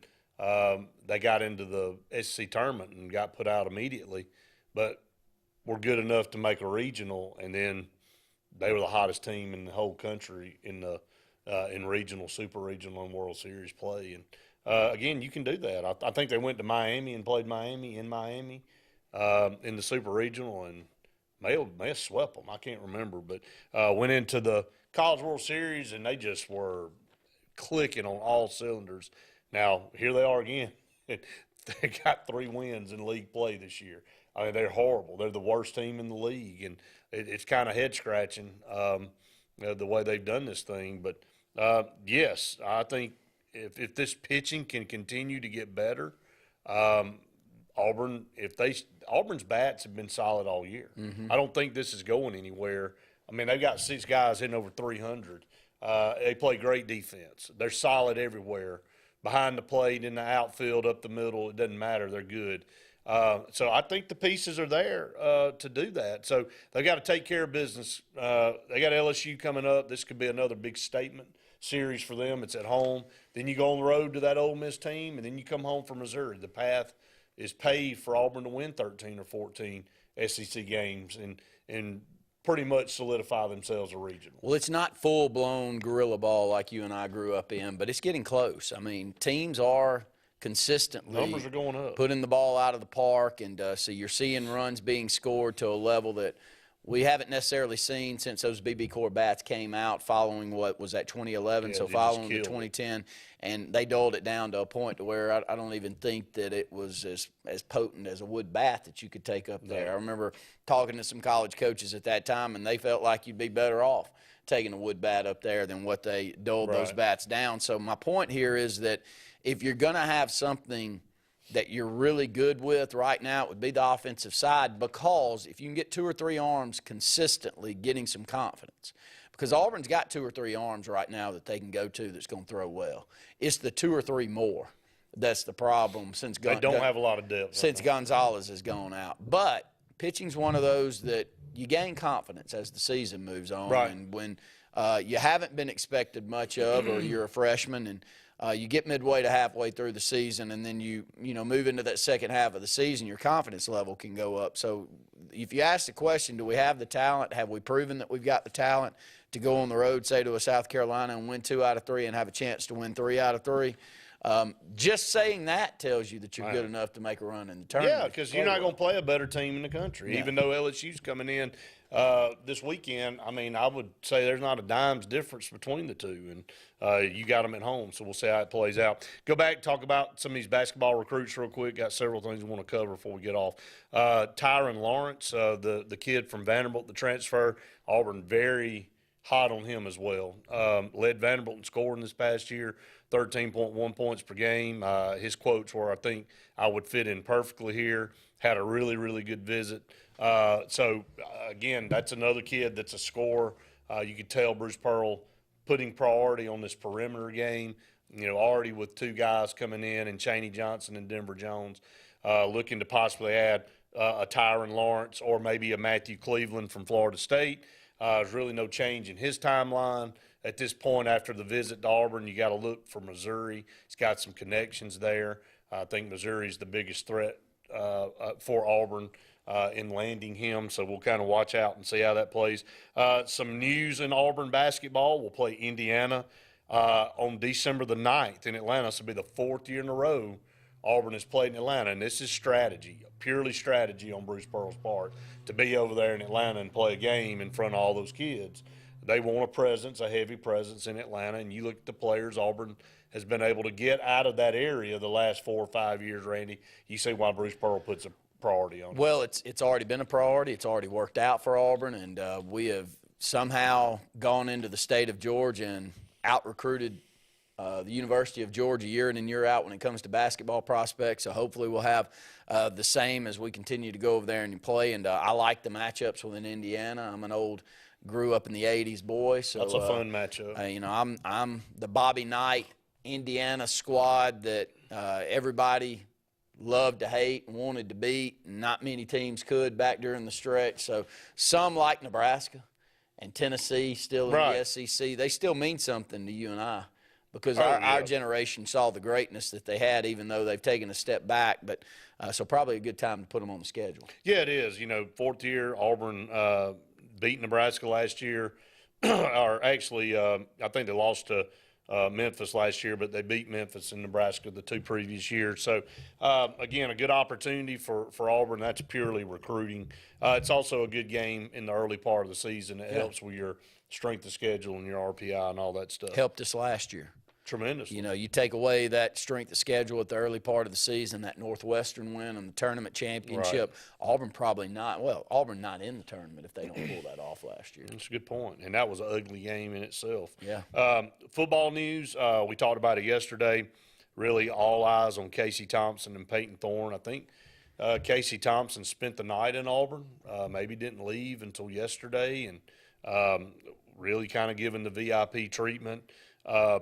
they got into the SEC tournament and got put out immediately. But were good enough to make a regional, and then they were the hottest team in the whole country in the in regional, super regional, and World Series play. And, again, you can do that. I think they went to Miami and played Miami in the super regional, and may have swept them. I can't remember. But went into the College World Series, and they just were clicking on all cylinders. Now, here they are again. They got 3 wins in league play this year. I mean, they're horrible. They're the worst team in the league, and it's kind of head scratching the way they've done this thing. But yes, I think if this pitching can continue to get better, Auburn's bats have been solid all year. I don't think this is going anywhere. I mean, they've got 6 guys hitting over 300. They play great defense. They're solid everywhere. Behind the plate, in the outfield, up the middle, it doesn't matter. They're good. So I think the pieces are there to do that. So they've got to take care of business. They got LSU coming up. This could be another big statement series for them. It's at home. Then you go on the road to that Ole Miss team, and then you come home from Missouri. The path is paved for Auburn to win 13 or 14 SEC games and pretty much solidify themselves a regional. Well, it's not full-blown guerrilla ball like you and I grew up in, but it's getting close. I mean, teams are consistently numbers are going up, putting the ball out of the park, and so you're seeing runs being scored to a level that we haven't necessarily seen since those BB Core bats came out following what was that 2011, so following the 2010, and they dulled it down to a point to where I don't even think that it was as potent as a wood bat that you could take up there. I remember talking to some college coaches at that time, and they felt like you'd be better off taking a wood bat up there than what they dulled those bats down. So my point here is that if you're going to have something that you're really good with right now, it would be the offensive side, because if you can get 2 or 3 arms consistently getting some confidence, because Auburn's got 2 or 3 arms right now that they can go to that's going to throw well. It's the 2 or 3 more that's the problem since they don't have a lot of depth since Gonzalez has gone out. But pitching's one of those that you gain confidence as the season moves on. Right. And when you haven't been expected much of, or you're a freshman, and you get midway to halfway through the season, and then you move into that second half of the season, your confidence level can go up. So if you ask the question, do we have the talent? Have we proven that we've got the talent to go on the road, say, to a South Carolina and win 2 out of 3 and have a chance to win 3 out of 3? Just saying that tells you that you're good enough to make a run in the tournament. Yeah, because you're not going to play a better team in the country, even though LSU's coming in this weekend. I mean, I would say there's not a dime's difference between the two, and you got them at home, so we'll see how it plays out. Go back, talk about some of these basketball recruits real quick. Got several things we want to cover before we get off. Tyron Lawrence, the kid from Vanderbilt, the transfer, Auburn very hot on him as well. Led Vanderbilt in scoring this past year, 13.1 points per game. His quotes were, I think I would fit in perfectly here. Had a really, really good visit. Again, that's another kid that's a scorer. You could tell Bruce Pearl putting priority on this perimeter game, already with 2 guys coming in, and Chaney Johnson and Denver Jones, looking to possibly add a Tyron Lawrence or maybe a Matthew Cleveland from Florida State. There's really no change in his timeline at this point after the visit to Auburn. You got to look for Missouri. He's got some connections there. I think Missouri's the biggest threat for Auburn in landing him, so we'll kind of watch out and see how that plays. Some news in Auburn basketball. We'll play Indiana on December the 9th in Atlanta. This will be the 4th year in a row Auburn has played in Atlanta, and this is strategy, purely strategy on Bruce Pearl's part, to be over there in Atlanta and play a game in front of all those kids. They want a presence, a heavy presence in Atlanta, and you look at the players Auburn has been able to get out of that area the last 4 or 5 years, Randy. You see why Bruce Pearl puts a priority on it. Well, it's already been a priority. It's already worked out for Auburn, and we have somehow gone into the state of Georgia and out-recruited the University of Georgia year in and year out when it comes to basketball prospects. So hopefully we'll have the same as we continue to go over there and play. And I like the matchups within Indiana. I'm an old, grew up in the 80s boy. So that's a fun matchup. I'm the Bobby Knight Indiana squad that everybody loved to hate and wanted to beat, and not many teams could back during the stretch. So some, like Nebraska and Tennessee, still in the SEC, they still mean something to you and I, because our generation saw the greatness that they had, even though they've taken a step back. But so probably a good time to put them on the schedule. Yeah, it is. 4th year, Auburn beat Nebraska last year. Or actually, I think they lost to Memphis last year, but they beat Memphis and Nebraska the 2 previous years. So, again, a good opportunity for Auburn. That's purely recruiting. It's also a good game in the early part of the season. It helps with your strength of schedule and your RPI and all that stuff. Helped us last year. Tremendous. You know, you take away that strength of schedule at the early part of the season, that Northwestern win and the tournament championship. Right. Auburn probably not. Well, Auburn not in the tournament if they don't pull that off last year. That's a good point. And that was an ugly game in itself. Yeah. Football news, we talked about it yesterday. Really all eyes on Casey Thompson and Peyton Thorne. I think Casey Thompson spent the night in Auburn, maybe didn't leave until yesterday, and really kind of given the VIP treatment.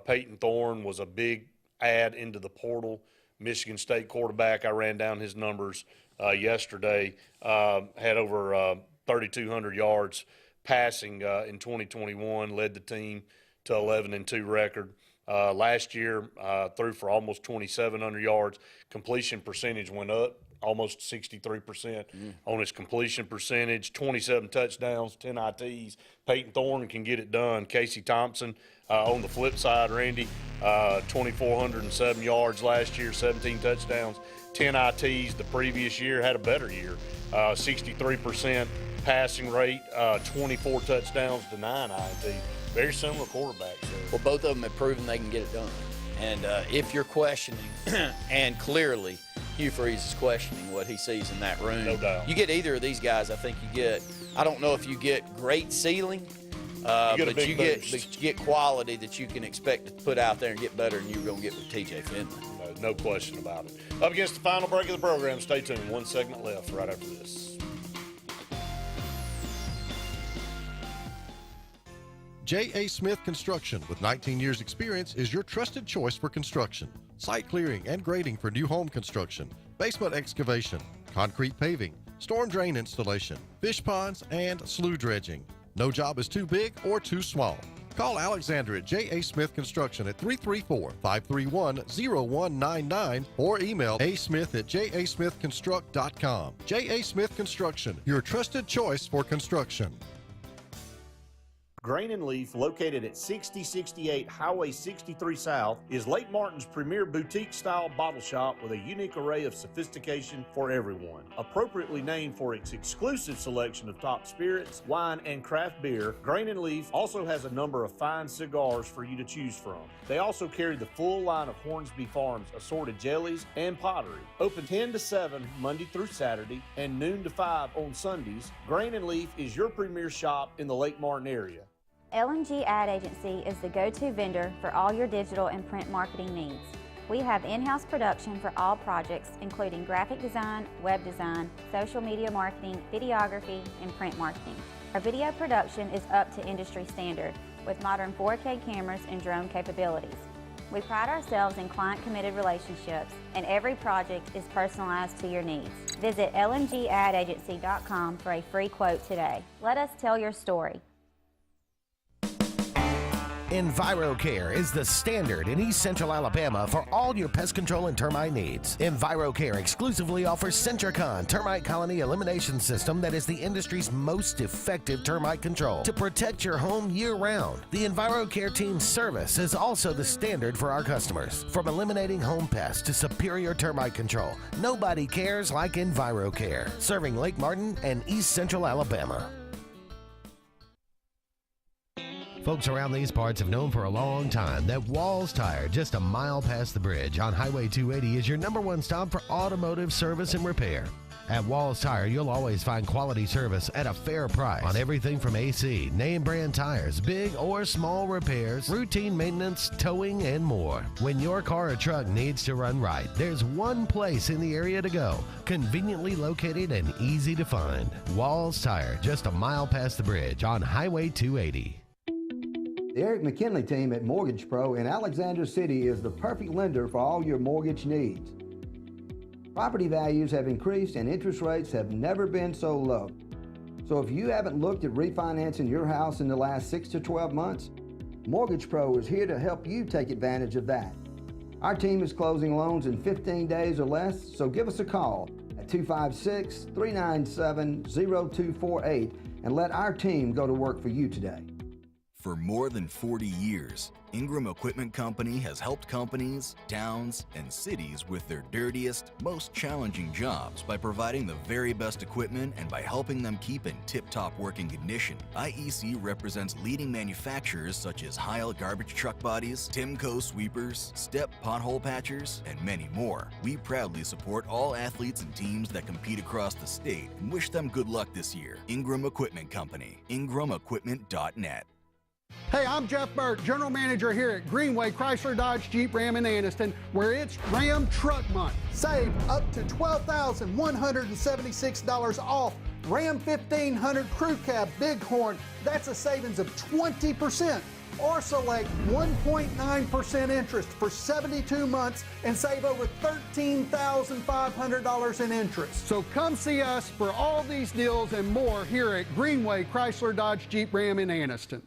Peyton Thorne was a big add into the portal. Michigan State quarterback. I ran down his numbers yesterday. Had over 3,200 yards passing in 2021. Led the team to 11-2 record. Last year, threw for almost 2,700 yards. Completion percentage went up, almost 63% on his completion percentage. 27 touchdowns, 10 ITs. Peyton Thorne can get it done. Casey Thompson on the flip side, Randy, 2,407 yards last year, 17 touchdowns, 10 ITs. The previous year had a better year, 63% passing rate, 24 touchdowns to 9 ITs. Very similar quarterbacks. Well, both of them have proven they can get it done. And if you're questioning, and clearly Hugh Freeze is questioning what he sees in that room, no doubt. You get either of these guys, I think you get, I don't know if you get great ceiling, but you get quality that you can expect to put out there and get better than you're going to get with TJ Finley. No question about it. Up against the final break of the program. Stay tuned. One segment left right after this. J.A. Smith Construction, with 19 years experience, is your trusted choice for construction. Site clearing and grading for new home construction, basement excavation, concrete paving, storm drain installation, fish ponds, and slough dredging. No job is too big or too small. Call Alexander at J.A. Smith Construction at 334-531-0199 or email asmith@jasmithconstruct.com. J.A. Smith Construction, your trusted choice for construction. Grain and Leaf, located at 6068 Highway 63 South, is Lake Martin's premier boutique-style bottle shop with a unique array of sophistication for everyone. Appropriately named for its exclusive selection of top spirits, wine, and craft beer, Grain and Leaf also has a number of fine cigars for you to choose from. They also carry the full line of Hornsby Farms assorted jellies and pottery. Open 10 to 7 Monday through Saturday and noon to 5 on Sundays, Grain and Leaf is your premier shop in the Lake Martin area. LMG Ad Agency is the go-to vendor for all your digital and print marketing needs. We have in-house production for all projects, including graphic design, web design, social media marketing, videography, and print marketing. Our video production is up to industry standard with modern 4K cameras and drone capabilities. We pride ourselves in client-committed relationships, and every project is personalized to your needs. Visit lmgadagency.com for a free quote today. Let us tell your story. EnviroCare is the standard in East Central Alabama for all your pest control and termite needs. EnviroCare exclusively offers Centricon termite colony elimination system that is the industry's most effective termite control to protect your home year-round. The EnviroCare team's service is also the standard for our customers. From eliminating home pests to superior termite control, nobody cares like EnviroCare, serving Lake Martin and East Central Alabama. Folks around these parts have known for a long time that Walls Tire, just a mile past the bridge on Highway 280, is your #1 stop for automotive service and repair. At Walls Tire, you'll always find quality service at a fair price on everything from AC, name brand tires, big or small repairs, routine maintenance, towing, and more. When your car or truck needs to run right, there's one place in the area to go, conveniently located and easy to find. Walls Tire, just a mile past the bridge on Highway 280. The Eric McKinley team at Mortgage Pro in Alexander City is the perfect lender for all your mortgage needs. Property values have increased and interest rates have never been so low. So if you haven't looked at refinancing your house in the last 6 to 12 months, Mortgage Pro is here to help you take advantage of that. Our team is closing loans in 15 days or less, so give us a call at 256-397-0248 and let our team go to work for you today. For more than 40 years, Ingram Equipment Company has helped companies, towns, and cities with their dirtiest, most challenging jobs by providing the very best equipment and by helping them keep in tip-top working condition. IEC represents leading manufacturers such as Heil garbage truck bodies, Timco sweepers, Step pothole patchers, and many more. We proudly support all athletes and teams that compete across the state and wish them good luck this year. Ingram Equipment Company, ingramequipment.net. Hey, I'm Jeff Burke, General Manager here at Greenway Chrysler Dodge Jeep Ram in Anniston, where it's Ram Truck Month. Save up to $12,176 off Ram 1500 Crew Cab Bighorn. That's a savings of 20%. Or select 1.9% interest for 72 months and save over $13,500 in interest. So come see us for all these deals and more here at Greenway Chrysler Dodge Jeep Ram in Anniston.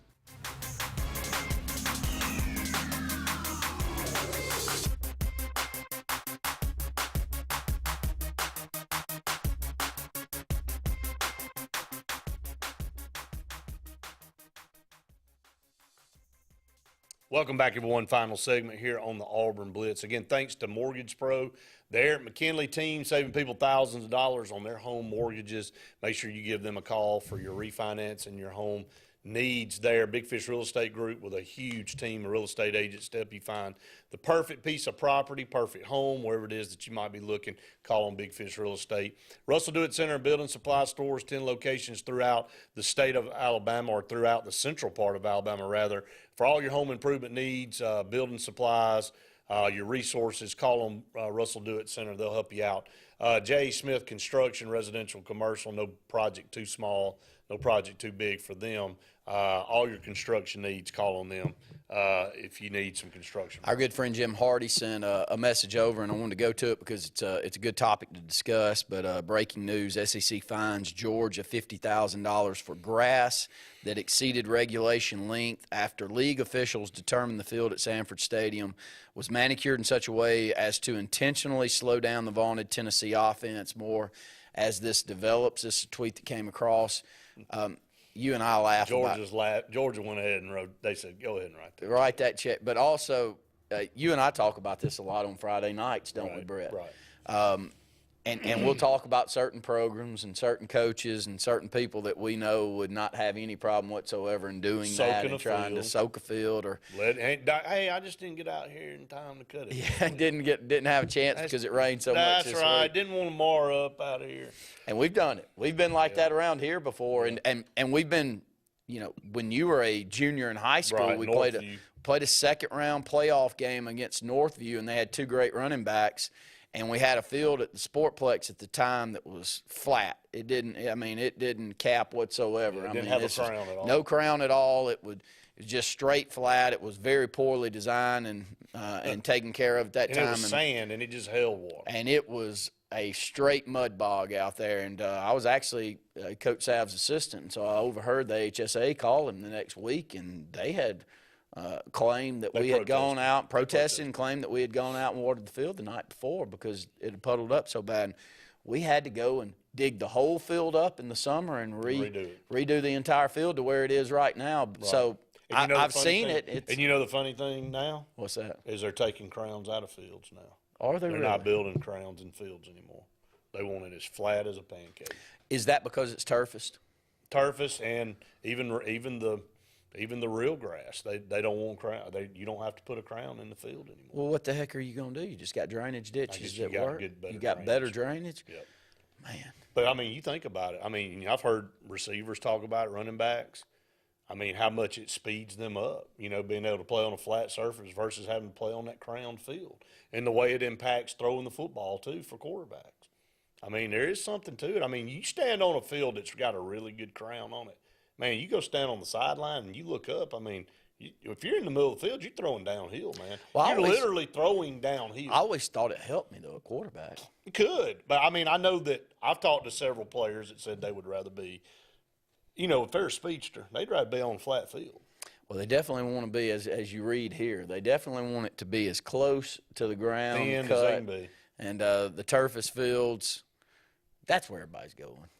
Welcome back, everyone. Final segment here on the Auburn Blitz. Again, thanks to Mortgage Pro. Their McKinley team saving people thousands of dollars on their home mortgages. Make sure you give them a call for your refinance and your home needs there. Big Fish Real Estate Group with a huge team of real estate agents to help you find the perfect piece of property, perfect home, wherever it is that you might be looking. Call on Big Fish Real Estate. Russell Do It Center and Building Supply Stores, 10 locations throughout the state of Alabama, or throughout the central part of Alabama, rather. For all your home improvement needs, building supplies, your resources, call on Russell Do It Center. They'll help you out. J. Smith Construction, residential, commercial, no project too small, no project too big for them. All your construction needs, call on them if you need some construction. Our good friend Jim Hardy sent a message over, and I wanted to go to it because it's a good topic to discuss. But breaking news, SEC fines Georgia $50,000 for grass that exceeded regulation length after league officials determined the field at Sanford Stadium was manicured in such a way as to intentionally slow down the vaunted Tennessee offense more as this develops. This is a tweet that came across. You and I laugh Georgia went ahead and wrote, they said, go ahead and write that. Write that check. But also, you and I talk about this a lot on Friday nights, don't we, Brett? Right. And we'll talk about certain programs and certain coaches and certain people that we know would not have any problem whatsoever in doing that and trying to soak a field or. Hey, I just didn't get out here in time to cut it. Yeah, didn't have a chance because it rained so much this That's right. week. Didn't want to mar up out of here. And we've done it. We've been like that around here before, and we've been, when you were a junior in high school, we played a second-round playoff game against Northview, and they had two great running backs. And we had a field at the Sportplex at the time that was flat. It didn't cap whatsoever. It didn't have a crown at all. No crown at all. It was just straight flat. It was very poorly designed and taken care of at that time. And it was sand, and it just held water. And it was a straight mud bog out there. And I was actually Coach Sav's assistant, and so I overheard the AHSAA call him the next week, and they had claimed that we had gone out, protested and claimed that we had gone out and watered the field the night before because it had puddled up so bad. And we had to go and dig the whole field up in the summer and redo the entire field to where it is right now. Right. So I've seen it. And you know the funny thing now? What's that? Is they're taking crowns out of fields now. Are they They're really? not building crowns in fields anymore. They want it as flat as a pancake. Is that because it's turfist? Turfist, and even the real grass, they don't want crown. You don't have to put a crown in the field anymore. Well, what the heck are you going to do? You just got drainage ditches that work. You got better drainage. Yep. Man. But you think about it. I've heard receivers talk about it, running backs. How much it speeds them up. Being able to play on a flat surface versus having to play on that crowned field, and the way it impacts throwing the football too for quarterbacks. There is something to it. You stand on a field that's got a really good crown on it. Man, you go stand on the sideline and you look up. If you're in the middle of the field, you're throwing downhill, man. Well, you're literally throwing downhill. I always thought it helped me, though, a quarterback. It could. But, I know that I've talked to several players that said they would rather be, if they're a speedster, they'd rather be on a flat field. Well, they definitely want to be, as you read here, they definitely want it to be as close to the ground as they can be. And the turfist fields, that's where everybody's going.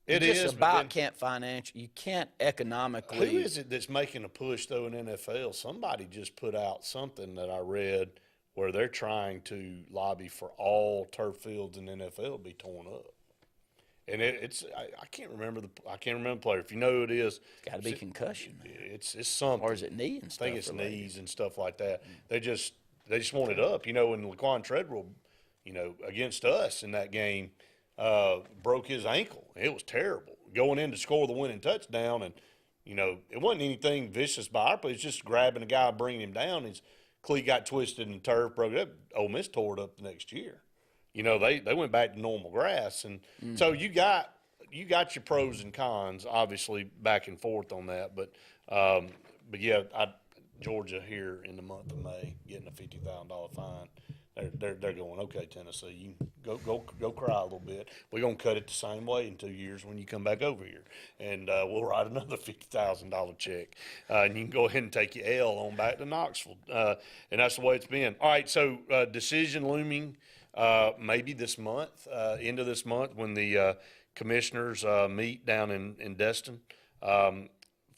It you is, just but about then- can't financially. You can't economically. Who is it that's making a push, though, in NFL? Somebody just put out something that I read where they're trying to lobby for all turf fields in the NFL be torn up. And I can't remember the player. If you know who it is, It's got to be concussion. It's something. Or is it knee and stuff? I think it's related? knees and stuff like that. They just want it up. You know, when Laquan Treadwell, against us in that game, broke his ankle. It was terrible. Going in to score the winning touchdown, and it wasn't anything vicious by our play. It's just grabbing a guy, bringing him down. His cleat got twisted in the turf, broke it up. Ole Miss tore it up the next year. They went back to normal grass, and so you got your pros and cons, obviously back and forth on that. But yeah, Georgia here in the month of May getting a $50,000 fine. They're going, okay, Tennessee, you go cry a little bit. We're gonna cut it the same way in 2 years when you come back over here, and we'll write another $50,000 check, and you can go ahead and take your L on back to Knoxville, and that's the way it's been. All right, so decision looming. Maybe this month, end of this month, when the commissioners meet down in Destin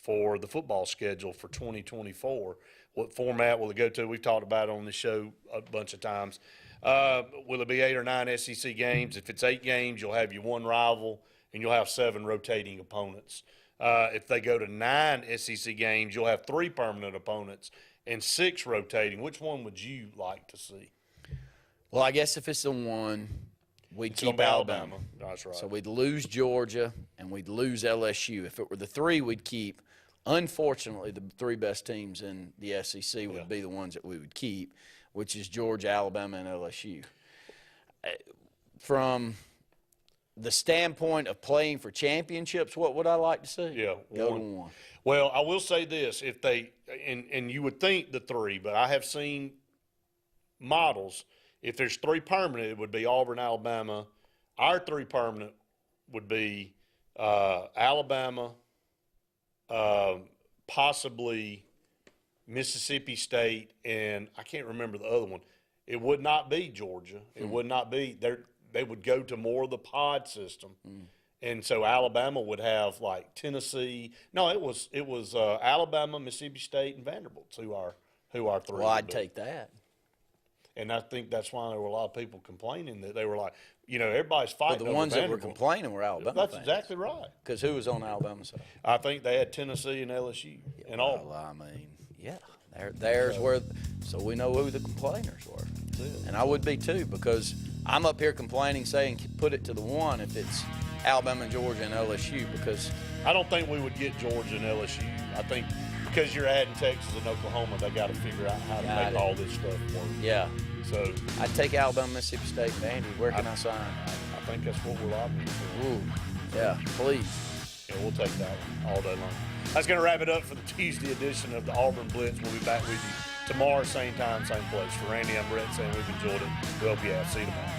for the football schedule for 2024. What format will it go to? We've talked about it on the show a bunch of times. Will it be 8 or 9 SEC games? If it's 8 games, you'll have your one rival, and you'll have 7 rotating opponents. If they go to 9 SEC games, you'll have 3 permanent opponents and 6 rotating. Which one would you like to see? Well, I guess if it's the one, we'd It's keep gonna be Alabama. That's right. So we'd lose Georgia and we'd lose LSU. If it were the 3, we'd keep. Unfortunately, the 3 best teams in the SEC would be the ones that we would keep, which is Georgia, Alabama, and LSU. From the standpoint of playing for championships, what would I like to see? Yeah, Go to 1. Well, I will say this: if they and you would think the 3, but I have seen models. If there's 3 permanent, it would be Auburn, Alabama. Our 3 permanent would be Alabama, possibly Mississippi State, and I can't remember the other one. It would not be Georgia. It would not be. They would go to more of the pod system. And so Alabama would have like Tennessee. No, it was Alabama, Mississippi State, and Vanderbilt who our 3 Well, would I'd be. take that. And I think that's why there were a lot of people complaining that they were like, everybody's fighting But the over ones that were Vanderbilt. complaining were Alabama That's fans. exactly right. Because who was on Alabama's side? I think they had Tennessee and LSU and Auburn. Well, I mean, yeah, there's where. So we know who the complainers were, and I would be too, because I'm up here complaining, saying put it to the 1 if it's Alabama and Georgia and LSU, because I don't think we would get Georgia and LSU. I think because you're adding Texas and Oklahoma, they got to figure out how to Got make it. all this stuff work. Yeah. So I'd take Alabama, Mississippi State, and Vandy. Where can I sign? I think that's what we're lobbying for. Ooh, yeah, please. Yeah, we'll take that one all day long. That's going to wrap it up for the Tuesday edition of the Auburn Blitz. We'll be back with you tomorrow, same time, same place. For Randy, I'm Brett saying we've enjoyed it. We'll help you out. See you tomorrow.